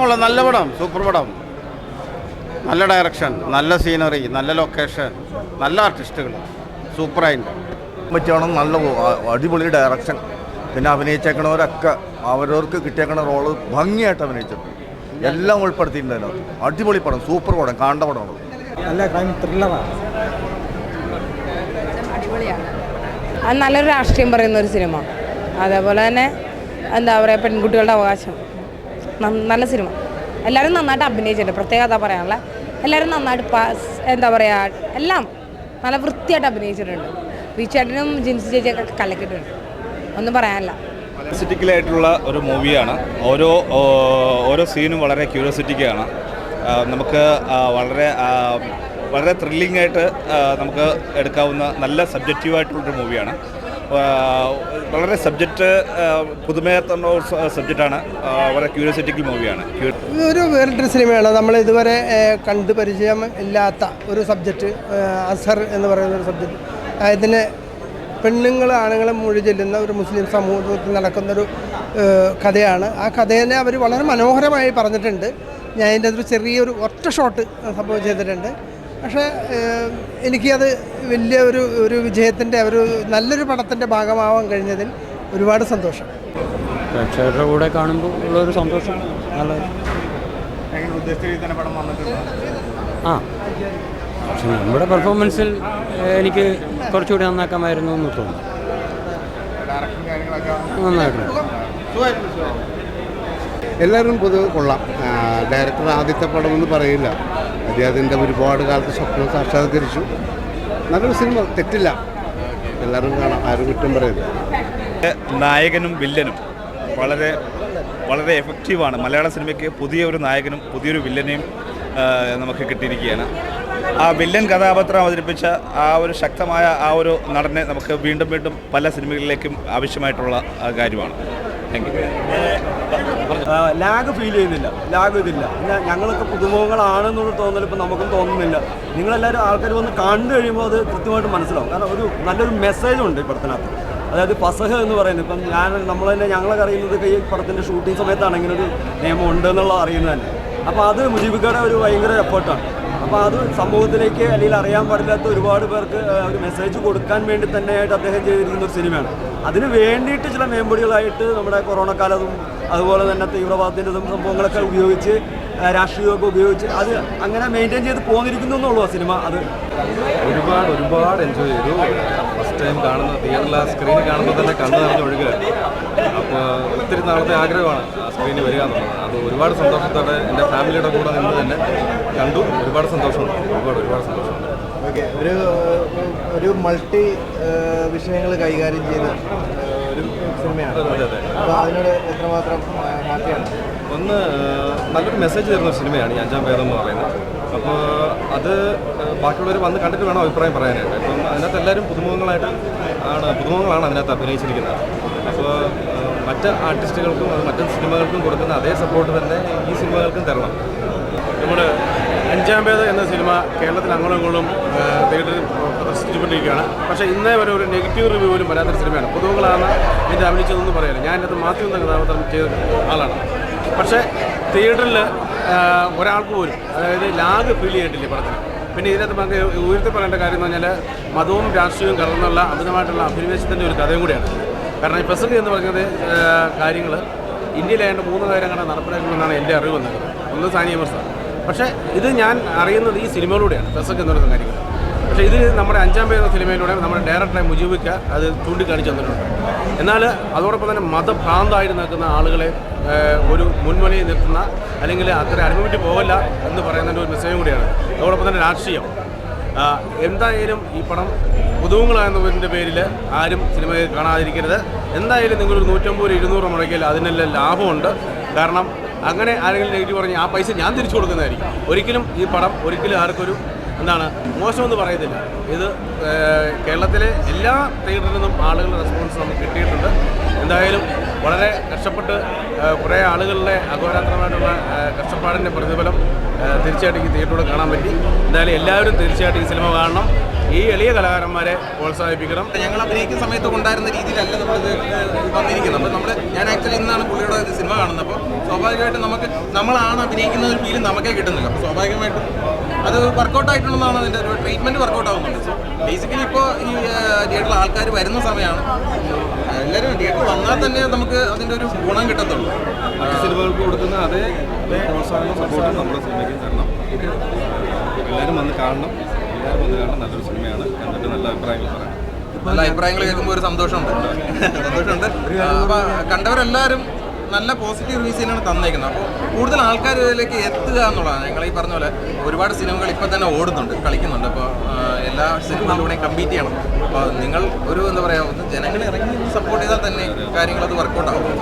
കൊള്ളാം നല്ല പടം, സൂപ്പർ പടം. നല്ല ഡയറക്ഷൻ, നല്ല സീനറി, നല്ല ലൊക്കേഷൻ, നല്ല ആർട്ടിസ്റ്റുകൾ, സൂപ്പറായിട്ട് പറ്റിയാണ്. നല്ല അടിപൊളി ഡയറക്ഷൻ. പിന്നെ അഭിനയിച്ചേക്കണവരൊക്കെ അവരവർക്ക് കിട്ടിയേക്കണ റോള് ഭംഗിയായിട്ട് അഭിനയിച്ചിട്ടുണ്ട്. എല്ലാം ഉൾപ്പെടുത്തിയിട്ടുണ്ട് അതിനകത്ത്. അടിപൊളി പടം, സൂപ്പർ പടം, കാണേണ്ട പടമാണ്. നല്ല ക്രൈം ത്രില്ലറാണ്. അത് നല്ലൊരു രാഷ്ട്രീയം പറയുന്ന ഒരു സിനിമ. അതേപോലെ തന്നെ എന്താ പറയുക, പെൺകുട്ടികളുടെ അവകാശം. നല്ല സിനിമ. എല്ലാവരും നന്നായിട്ട് അഭിനയിച്ചിട്ടുണ്ട്. പ്രത്യേകം അതാ പറയാനുള്ള, എല്ലാവരും നന്നായിട്ട് എന്താ പറയുക, എല്ലാം നല്ല വൃത്തിയായിട്ട് അഭിനയിച്ചിട്ടുണ്ട്. വിചേട്ടനും ജിൻസി ചേച്ചിയൊക്കെ കലക്കിയിട്ടുണ്ട്. ഒന്നും പറയാനില്ല. ക്യൂരിയോസിറ്റിക്കലായിട്ടുള്ള ഒരു മൂവിയാണ്. ഓരോ സീനും വളരെ ക്യൂരിയോസിറ്റിക്കാണ്. നമുക്ക് വളരെ ത്രില്ലിംഗ് ആയിട്ട് നമുക്ക് എടുക്കാവുന്ന നല്ല സബ്ജക്റ്റീവായിട്ടുള്ളൊരു മൂവിയാണ്. വളരെ പുതുമയായിട്ടുള്ള സബ്ജക്റ്റാണ്. വളരെ ക്യൂരിയോസിറ്റിക്കൽ മൂവിയാണ്. ഒരു വേറിട്ടൊരു സിനിമയാണ്. നമ്മൾ ഇതുവരെ കണ്ട് പരിചയം ഇല്ലാത്ത ഒരു സബ്ജക്റ്റ്, അസർ എന്ന് പറയുന്ന ഒരു സബ്ജക്റ്റ്. ഇതിന് പെണ്ണുങ്ങൾ ആണുങ്ങളെ മൊഴി ചെല്ലുന്ന ഒരു മുസ്ലിം സമൂഹത്തിൽ നടക്കുന്നൊരു കഥയാണ്. ആ കഥേനെ അവർ വളരെ മനോഹരമായി പറഞ്ഞിട്ടുണ്ട്. ഞാൻ അതിൻ്റെ അതൊരു ചെറിയൊരു ഒറ്റ ഷോട്ട് സംഭവം ചെയ്തിട്ടുണ്ട്. പക്ഷേ എനിക്കത് വലിയ ഒരു വിജയത്തിൻ്റെ നല്ലൊരു പടത്തിൻ്റെ ഭാഗമാവാൻ കഴിഞ്ഞതിൽ ഒരുപാട് സന്തോഷം. പ്രേക്ഷകരുടെ കൂടെ കാണുമ്പോൾ ഉള്ളൊരു സന്തോഷം. പക്ഷെ നമ്മുടെ പെർഫോമൻസിൽ എനിക്ക് കുറച്ചുകൂടി നന്നാക്കാമായിരുന്നു എന്ന് തോന്നുന്നു. നന്നായിട്ടുണ്ട്. എല്ലാവരും പൊതുവെ കൊള്ളാം. ഡയറക്ടർ ആദ്യത്തെ പടമെന്ന് പറയില്ല. അദ്ദേഹത്തിൻ്റെ ഒരുപാട് കാലത്ത് സ്വപ്നം സാക്ഷാത്കരിച്ചു. നല്ലൊരു സിനിമ, തെറ്റില്ല. എല്ലാവരും കാണാം, ആരും കുറ്റം പറയില്ല. നായകനും വില്ലനും വളരെ എഫക്റ്റീവാണ്. മലയാള സിനിമയ്ക്ക് പുതിയൊരു നായകനും പുതിയൊരു വില്ലനെയും നമുക്ക് കിട്ടിയിരിക്കുകയാണ്. ആ വില്ലൻ കഥാപാത്രം അവതരിപ്പിച്ച ആ ഒരു ശക്തമായ ആ ഒരു നടനെ നമുക്ക് വീണ്ടും വീണ്ടും പല സിനിമകളിലേക്കും ആവശ്യമായിട്ടുള്ള കാര്യമാണ്. Thank you. ലാഗ് ഫീൽ ചെയ്യുന്നില്ല, ലാഗ് ഇതില്ല. പിന്നെ ഞങ്ങളൊക്കെ പുതുമുഖങ്ങളാണെന്നുള്ള തോന്നൽ ഇപ്പോൾ നമുക്കും തോന്നുന്നില്ല. നിങ്ങളെല്ലാവരും ആൾക്കാർ വന്ന് കണ്ടു കഴിയുമ്പോൾ അത് കൃത്യമായിട്ട് മനസ്സിലാവും. കാരണം നല്ലൊരു മെസ്സേജ് ഉണ്ട് ഈ പടത്തിനകത്ത്. അതായത് പസഹ എന്ന് പറയുന്നത്, ഇപ്പം നമ്മൾ തന്നെ ഞങ്ങളൊക്കെ അറിയുന്നത് ഈ പടത്തിൻ്റെ ഷൂട്ടിംഗ് സമയത്താണ് ഇങ്ങനൊരു നിയമം ഉണ്ടെന്നുള്ള അറിയുന്നത് തന്നെ. അപ്പോൾ അത് മുജീബിക്കയുടെ ഒരു ഭയങ്കര എഫേർട്ടാണ്. അപ്പോൾ അത് സമൂഹത്തിലേക്ക് അല്ലെങ്കിൽ അറിയാൻ പാടില്ലാത്ത ഒരുപാട് പേർക്ക് ഒരു മെസ്സേജ് കൊടുക്കാൻ വേണ്ടി തന്നെയായിട്ട് അദ്ദേഹം ചെയ്തിരിക്കുന്ന ഒരു സിനിമയാണ്. അതിന് വേണ്ടിയിട്ട് ചില മേമ്പൊടികളായിട്ട് നമ്മുടെ കൊറോണ കാലത്തും അതുപോലെ തന്നെ തീവ്രവാദത്തിൻ്റെതും സംഭവങ്ങളൊക്കെ ഉപയോഗിച്ച് രാഷ്ട്രീയമൊക്കെ ഉപയോഗിച്ച് അത് അങ്ങനെ മെയിൻറ്റെയിൻ ചെയ്ത് പോന്നിരിക്കുന്നു എന്നുള്ളൂ ആ സിനിമ. അത് ഒരുപാട് എൻജോയ് ചെയ്തു. ഫസ്റ്റ് ടൈം കാണുന്ന തിയേറ്ററിൽ ആ സ്ക്രീനിൽ കാണുമ്പോൾ തന്നെ കണ്ണു നിറഞ്ഞ് ഒഴുകുക. അപ്പോൾ ഒത്തിരി നാളത്തെ ആഗ്രഹമാണ് ആ സ്ക്രീനിൽ വരിക എന്നുള്ളത്. അത് ഒരുപാട് സന്തോഷത്തോടെ എൻ്റെ ഫാമിലിയുടെ കൂടെ നിന്ന് തന്നെ കണ്ടു. ഒരുപാട് സന്തോഷമുണ്ട്. ഒരുപാട് സന്തോഷമുണ്ട്. ഓക്കെ, ഒരു മൾട്ടി വിഷയങ്ങൾ കൈകാര്യം ചെയ്ത ഒരു സിനിമയാണ്. അപ്പോൾ അതിനോട് എത്രമാത്രം ഹാപ്പിയാണ്? ഒന്ന് നല്ലൊരു മെസ്സേജ് തരുന്ന ഒരു സിനിമയാണ് ഈ അഞ്ചാം ഭേദം എന്ന് പറയുന്നത്. അപ്പോൾ അത് ബാക്കിയുള്ളവർ വന്ന് കണ്ടിട്ട് വേണം അഭിപ്രായം പറയാനായിട്ട്. അപ്പം അതിനകത്ത് എല്ലാവരും പുതുമുഖങ്ങളാണ് അതിനകത്ത് അഭിനയിച്ചിരിക്കുന്നത്. അപ്പോൾ മറ്റ് ആർട്ടിസ്റ്റുകൾക്കും മറ്റ് സിനിമകൾക്കും കൊടുക്കുന്ന അതേ സപ്പോർട്ട് തന്നെ ഈ സിനിമകൾക്കും തരണം. നമ്മുടെ അഞ്ചാം ഭേദം എന്ന സിനിമ കേരളത്തിൽ അങ്ങോട്ടും ഇങ്ങോട്ടും തിയേറ്ററിൽ പ്രദർശിപ്പിച്ചുകൊണ്ടിരിക്കുകയാണ്. പക്ഷേ ഇന്നേ വരെ ഒരു നെഗറ്റീവ് റിവ്യൂ പോലും വരാത്തൊരു സിനിമയാണ്. പുതുമുഖങ്ങളാണ് ഇതിൻ്റെ അഭിനയിച്ചതെന്ന് പറയാറ്. ഞാൻ ഇതിനകത്ത് മാത്യു എന്ന കഥാപാത്രം ചെയ്ത ആളാണ്. പക്ഷേ തിയേറ്ററിൽ ഒരാൾക്ക് പോലും അതായത് ലാഗ് ഫീൽ ചെയ്തിട്ടില്ല പടത്തിന്. പിന്നെ ഇതിനകത്ത് നമുക്ക് ഉയർത്തി പറയേണ്ട കാര്യം എന്ന് പറഞ്ഞാൽ മതവും രാഷ്ട്രീയവും കലർന്നുള്ള അമിതമായിട്ടുള്ള അഭിനിവേശത്തിൻ്റെ ഒരു കഥയും കൂടിയാണ്. കാരണം ഈ പ്രസംഗം എന്ന് പറഞ്ഞത് കാര്യങ്ങൾ ഇന്ത്യയിലായതുകൊണ്ട് 3 കാര്യങ്ങൾ നടപ്പിലാക്കുമെന്നാണ് എൻ്റെ അറിവ് വന്നത്. ഒന്ന് സാനിയ മിർസ. പക്ഷേ ഇത് ഞാൻ അറിയുന്നത് ഈ സിനിമയിലൂടെയാണ്, പ്രസംഗം എന്ന് പറയുന്ന കാര്യങ്ങൾ. പക്ഷേ ഇത് നമ്മുടെ അഞ്ചാം ഭേദം സിനിമയിലൂടെ നമ്മുടെ ഡയറക്ടറായി മുജീബിക്ക അത് ചൂണ്ടിക്കാണിച്ചു തന്നിട്ടുണ്ട്. എന്നാൽ അതോടൊപ്പം തന്നെ മതഭ്രാന്തായിട്ട് നിൽക്കുന്ന ആളുകളെ ഒരു മുൻമണിയിൽ നിർത്തുന്ന അല്ലെങ്കിൽ അത്ര അനുഭവിച്ച് പോകല്ല എന്ന് പറയുന്നതിൻ്റെ ഒരു മെസ്സേജും കൂടിയാണ്. അതോടൊപ്പം തന്നെ രാഷ്ട്രീയം. എന്തായാലും ഈ പടം പുതുമുഖങ്ങളെന്നതിൻ്റെ പേരിൽ ആരും സിനിമ കാണാതിരിക്കരുത്. എന്തായാലും നിങ്ങളൊരു 150-200 മുടക്കിയാൽ അതിനെല്ലാം ലാഭമുണ്ട്. കാരണം അങ്ങനെ ആരെങ്കിലും നെഗറ്റീവ് പറഞ്ഞാൽ ആ പൈസ ഞാൻ തിരിച്ചു കൊടുക്കുന്നതായിരിക്കും. ഒരിക്കലും ഈ പടം ആർക്കൊരു മോശമെന്ന് പറയത്തില്ല. ഇത് കേരളത്തിലെ എല്ലാ തിയേറ്ററിൽ നിന്നും ആളുകളുടെ റെസ്പോൺസ് നമുക്ക് കിട്ടിയിട്ടുണ്ട്. എന്തായാലും വളരെ കഷ്ടപ്പെട്ട് കുറേ ആളുകളുടെ അഘോരാത്രമായിട്ടുള്ള കഷ്ടപ്പാടിൻ്റെ പ്രതിഫലം തീർച്ചയായിട്ടും ഈ തിയേറ്ററിലൂടെ കാണാൻ പറ്റി. എന്തായാലും എല്ലാവരും തീർച്ചയായിട്ടും ഈ സിനിമ കാണണം. ഈ എളിയ കലാകാരന്മാരെ പ്രോത്സാഹിപ്പിക്കണം. ഞങ്ങൾ അഭിനയിക്കുന്ന സമയത്ത് ഉണ്ടായിരുന്ന രീതിയിലല്ല നമ്മളിത് വന്നിരിക്കുന്നത്. അപ്പോൾ ഞാൻ ആക്ച്വലി ഇന്നാണ് പുള്ളിയുടെ സിനിമ കാണുന്നത്. അപ്പോൾ സ്വാഭാവികമായിട്ടും നമ്മളാണ് അഭിനയിക്കുന്ന ഒരു ഫീലും നമുക്കേ കിട്ടുന്നില്ല. അപ്പോൾ സ്വാഭാവികമായിട്ടും അത് വർക്കൗട്ട് ആയിട്ടുണ്ടെന്നാണ് അതിൻ്റെ ഒരു ട്രീറ്റ്മെൻറ്റ് വർക്കൗട്ട് ആവുന്നുണ്ട്. സോ ബേസിക്കലി ഇപ്പോൾ ഈ തിയേറ്ററിൽ ആൾക്കാർ വരുന്ന സമയമാണ്. എല്ലാവരും തിയേറ്ററിൽ വന്നാൽ തന്നെ നമുക്ക് അതിൻ്റെ ഒരു ഗുണം കിട്ടത്തുള്ളൂ. സിനിമകൾക്ക് കൊടുക്കുന്ന അതേ പ്രോത്സാഹനവും സപ്പോർട്ടും നമ്മുടെ സിനിമയ്ക്ക് തരണം. എല്ലാവരും വന്ന് കാണണം. നല്ലൊരു സിനിമയാണ്. എന്നിട്ട് നല്ല അഭിപ്രായങ്ങൾ പറയാം. നല്ല അഭിപ്രായങ്ങൾ കേൾക്കുമ്പോൾ ഒരു സന്തോഷമുണ്ട്. അപ്പോൾ കണ്ടവരെല്ലാവരും നല്ല പോസിറ്റീവ് റിവ്യൂസ് തന്നെയാണ് തന്നേക്കുന്നത്. അപ്പോൾ കൂടുതൽ ആൾക്കാരിലേക്ക് എത്തുക എന്നുള്ളതാണ്. ഞങ്ങൾ ഈ പറഞ്ഞ പോലെ ഒരുപാട് സിനിമകൾ ഇപ്പോൾ തന്നെ ഓടുന്നുണ്ട്, കളിക്കുന്നുണ്ട്. അപ്പോൾ എല്ലാ സിനിമകളിലൂടെയും കമ്പീറ്റ് ചെയ്യണം. അപ്പോൾ നിങ്ങൾ ഒരു എന്താ പറയുക, ജനങ്ങളെ ഇറങ്ങി സപ്പോർട്ട് ചെയ്താൽ തന്നെ കാര്യങ്ങളത് വർക്കൗട്ട് ആവും.